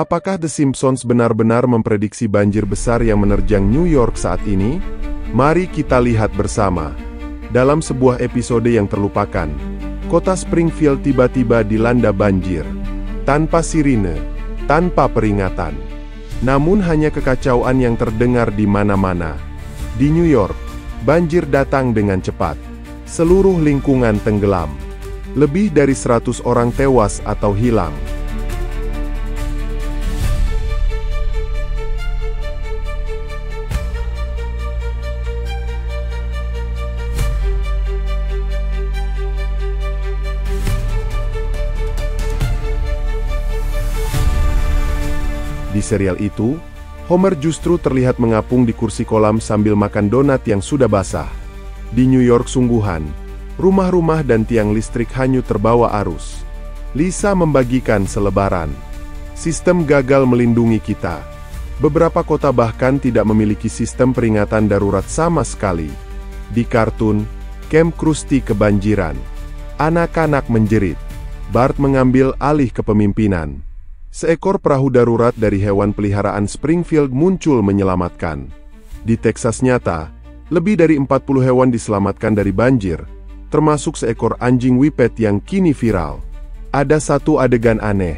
Apakah The Simpsons benar-benar memprediksi banjir besar yang menerjang New York saat ini? Mari kita lihat bersama. Dalam sebuah episode yang terlupakan, kota Springfield tiba-tiba dilanda banjir. Tanpa sirine, tanpa peringatan. Namun hanya kekacauan yang terdengar di mana-mana. Di New York, banjir datang dengan cepat. Seluruh lingkungan tenggelam. Lebih dari 100 orang tewas atau hilang. Di serial itu, Homer justru terlihat mengapung di kursi kolam sambil makan donat yang sudah basah. Di New York sungguhan, rumah-rumah dan tiang listrik hanyut terbawa arus. Lisa membagikan selebaran. Sistem gagal melindungi kita. Beberapa kota bahkan tidak memiliki sistem peringatan darurat sama sekali. Di kartun, Camp Krusty kebanjiran. Anak-anak menjerit. Bart mengambil alih kepemimpinan. Seekor perahu darurat dari hewan peliharaan Springfield muncul menyelamatkan. Di Texas nyata, lebih dari 40 hewan diselamatkan dari banjir, termasuk seekor anjing Whippet yang kini viral. Ada satu adegan aneh.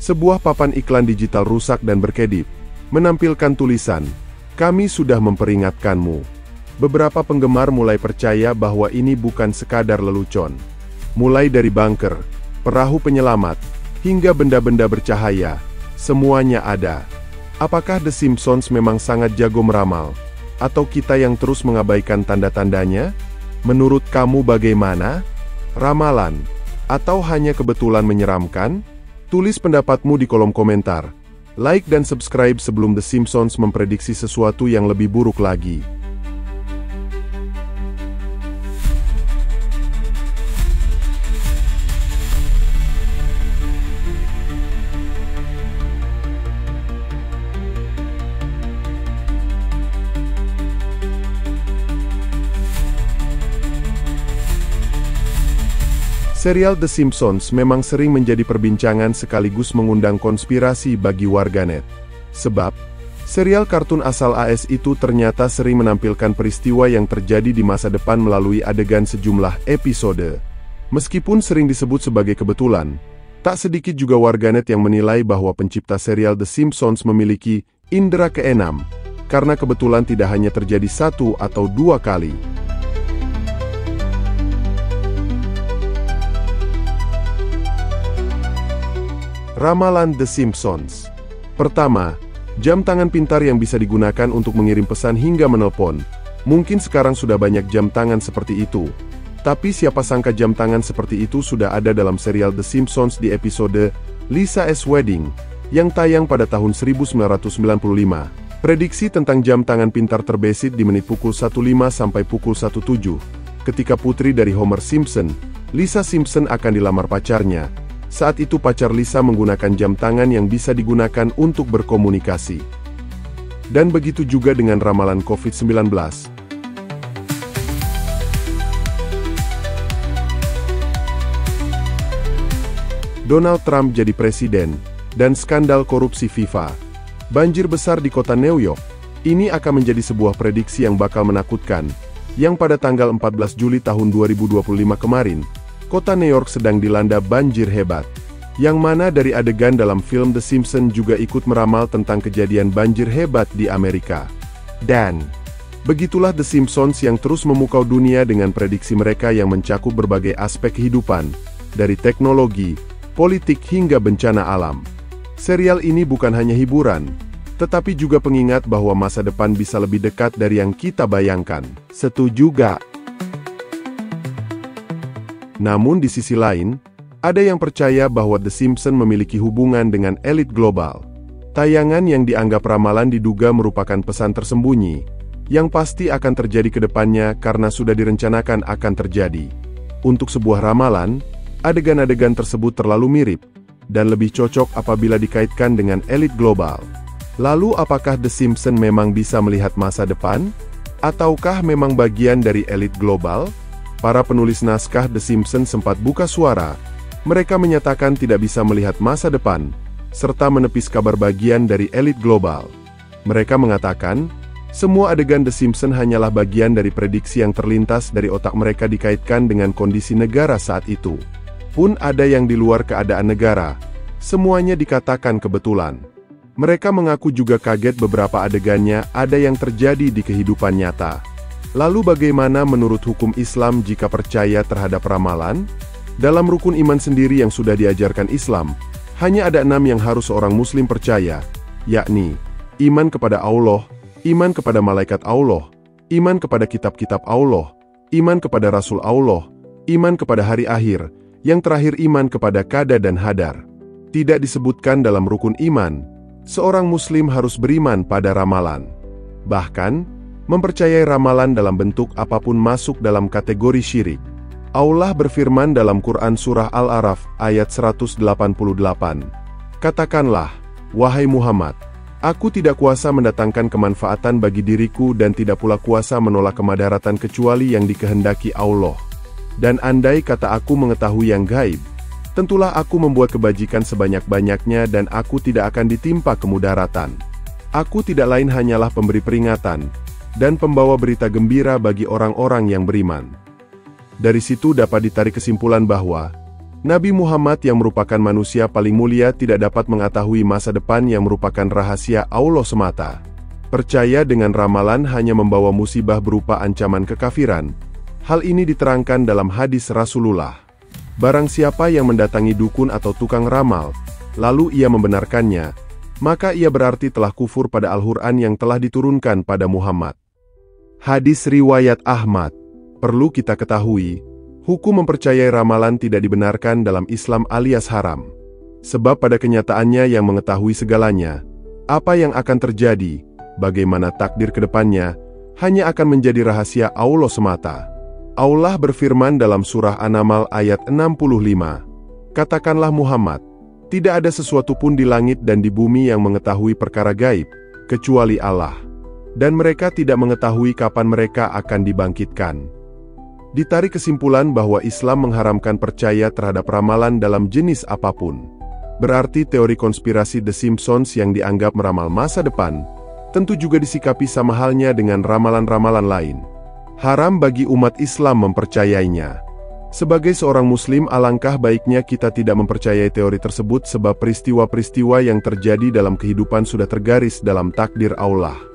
Sebuah papan iklan digital rusak dan berkedip, menampilkan tulisan, "Kami sudah memperingatkanmu." Beberapa penggemar mulai percaya bahwa ini bukan sekadar lelucon. Mulai dari bunker, perahu penyelamat, hingga benda-benda bercahaya, semuanya ada. Apakah The Simpsons memang sangat jago meramal? Atau kita yang terus mengabaikan tanda-tandanya? Menurut kamu bagaimana? Ramalan? Atau hanya kebetulan menyeramkan? Tulis pendapatmu di kolom komentar. Like dan subscribe sebelum The Simpsons memprediksi sesuatu yang lebih buruk lagi. Serial The Simpsons memang sering menjadi perbincangan sekaligus mengundang konspirasi bagi warganet. Sebab, serial kartun asal AS itu ternyata sering menampilkan peristiwa yang terjadi di masa depan melalui adegan sejumlah episode. Meskipun sering disebut sebagai kebetulan, tak sedikit juga warganet yang menilai bahwa pencipta serial The Simpsons memiliki indera keenam, karena kebetulan tidak hanya terjadi 1 atau 2 kali. Ramalan The Simpsons. Pertama, jam tangan pintar yang bisa digunakan untuk mengirim pesan hingga menelpon. Mungkin sekarang sudah banyak jam tangan seperti itu. Tapi siapa sangka jam tangan seperti itu sudah ada dalam serial The Simpsons di episode Lisa's Wedding, yang tayang pada tahun 1995. Prediksi tentang jam tangan pintar terbesit di menit pukul 15 sampai pukul 17, ketika putri dari Homer Simpson, Lisa Simpson akan dilamar pacarnya. Saat itu pacar Lisa menggunakan jam tangan yang bisa digunakan untuk berkomunikasi. Dan begitu juga dengan ramalan COVID-19. Donald Trump jadi presiden, dan skandal korupsi FIFA. Banjir besar di kota New York. Ini akan menjadi sebuah prediksi yang bakal menakutkan, yang pada tanggal 14 Juli tahun 2025 kemarin, kota New York sedang dilanda banjir hebat. Yang mana dari adegan dalam film The Simpsons juga ikut meramal tentang kejadian banjir hebat di Amerika. Dan begitulah The Simpsons yang terus memukau dunia dengan prediksi mereka yang mencakup berbagai aspek kehidupan, dari teknologi, politik hingga bencana alam. Serial ini bukan hanya hiburan, tetapi juga pengingat bahwa masa depan bisa lebih dekat dari yang kita bayangkan. Setuju gak? Namun di sisi lain, ada yang percaya bahwa The Simpsons memiliki hubungan dengan elit global. Tayangan yang dianggap ramalan diduga merupakan pesan tersembunyi, yang pasti akan terjadi ke depannya karena sudah direncanakan akan terjadi. Untuk sebuah ramalan, adegan-adegan tersebut terlalu mirip, dan lebih cocok apabila dikaitkan dengan elit global. Lalu apakah The Simpsons memang bisa melihat masa depan? Ataukah memang bagian dari elit global? Para penulis naskah The Simpsons sempat buka suara. Mereka menyatakan tidak bisa melihat masa depan, serta menepis kabar bagian dari elit global. Mereka mengatakan, semua adegan The Simpsons hanyalah bagian dari prediksi yang terlintas dari otak mereka dikaitkan dengan kondisi negara saat itu. Pun ada yang di luar keadaan negara, semuanya dikatakan kebetulan. Mereka mengaku juga kaget beberapa adegannya ada yang terjadi di kehidupan nyata. Lalu bagaimana menurut hukum Islam jika percaya terhadap ramalan? Dalam rukun iman sendiri yang sudah diajarkan Islam, hanya ada 6 yang harus seorang muslim percaya, yakni iman kepada Allah, iman kepada malaikat Allah, iman kepada kitab-kitab Allah, iman kepada Rasul Allah, iman kepada hari akhir, yang terakhir iman kepada qada dan hadar. Tidak disebutkan dalam rukun iman, seorang muslim harus beriman pada ramalan. Bahkan, mempercayai ramalan dalam bentuk apapun masuk dalam kategori syirik. Allah berfirman dalam Quran Surah Al-A'raf ayat 188. Katakanlah, wahai Muhammad, aku tidak kuasa mendatangkan kemanfaatan bagi diriku dan tidak pula kuasa menolak kemadaratan kecuali yang dikehendaki Allah. Dan andai kata aku mengetahui yang gaib, tentulah aku membuat kebajikan sebanyak-banyaknya dan aku tidak akan ditimpa kemudaratan. Aku tidak lain hanyalah pemberi peringatan dan pembawa berita gembira bagi orang-orang yang beriman. Dari situ dapat ditarik kesimpulan bahwa Nabi Muhammad yang merupakan manusia paling mulia tidak dapat mengetahui masa depan yang merupakan rahasia Allah semata. Percaya dengan ramalan hanya membawa musibah berupa ancaman kekafiran. Hal ini diterangkan dalam hadis Rasulullah. Barang siapa yang mendatangi dukun atau tukang ramal, lalu ia membenarkannya, maka ia berarti telah kufur pada Al-Quran yang telah diturunkan pada Muhammad. Hadis riwayat Ahmad. Perlu kita ketahui, hukum mempercayai ramalan tidak dibenarkan dalam Islam alias haram. Sebab pada kenyataannya yang mengetahui segalanya, apa yang akan terjadi, bagaimana takdir ke depannya, hanya akan menjadi rahasia Allah semata. Allah berfirman dalam surah An-Naml ayat 65. Katakanlah Muhammad, tidak ada sesuatu pun di langit dan di bumi yang mengetahui perkara gaib, kecuali Allah. Dan mereka tidak mengetahui kapan mereka akan dibangkitkan. Ditarik kesimpulan bahwa Islam mengharamkan percaya terhadap ramalan dalam jenis apapun. Berarti teori konspirasi The Simpsons yang dianggap meramal masa depan, tentu juga disikapi sama halnya dengan ramalan-ramalan lain. Haram bagi umat Islam mempercayainya. Sebagai seorang muslim alangkah baiknya kita tidak mempercayai teori tersebut sebab peristiwa-peristiwa yang terjadi dalam kehidupan sudah tergaris dalam takdir Allah.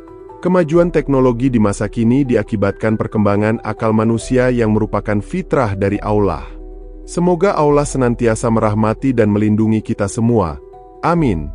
Kemajuan teknologi di masa kini diakibatkan perkembangan akal manusia yang merupakan fitrah dari Allah. Semoga Allah senantiasa merahmati dan melindungi kita semua. Amin.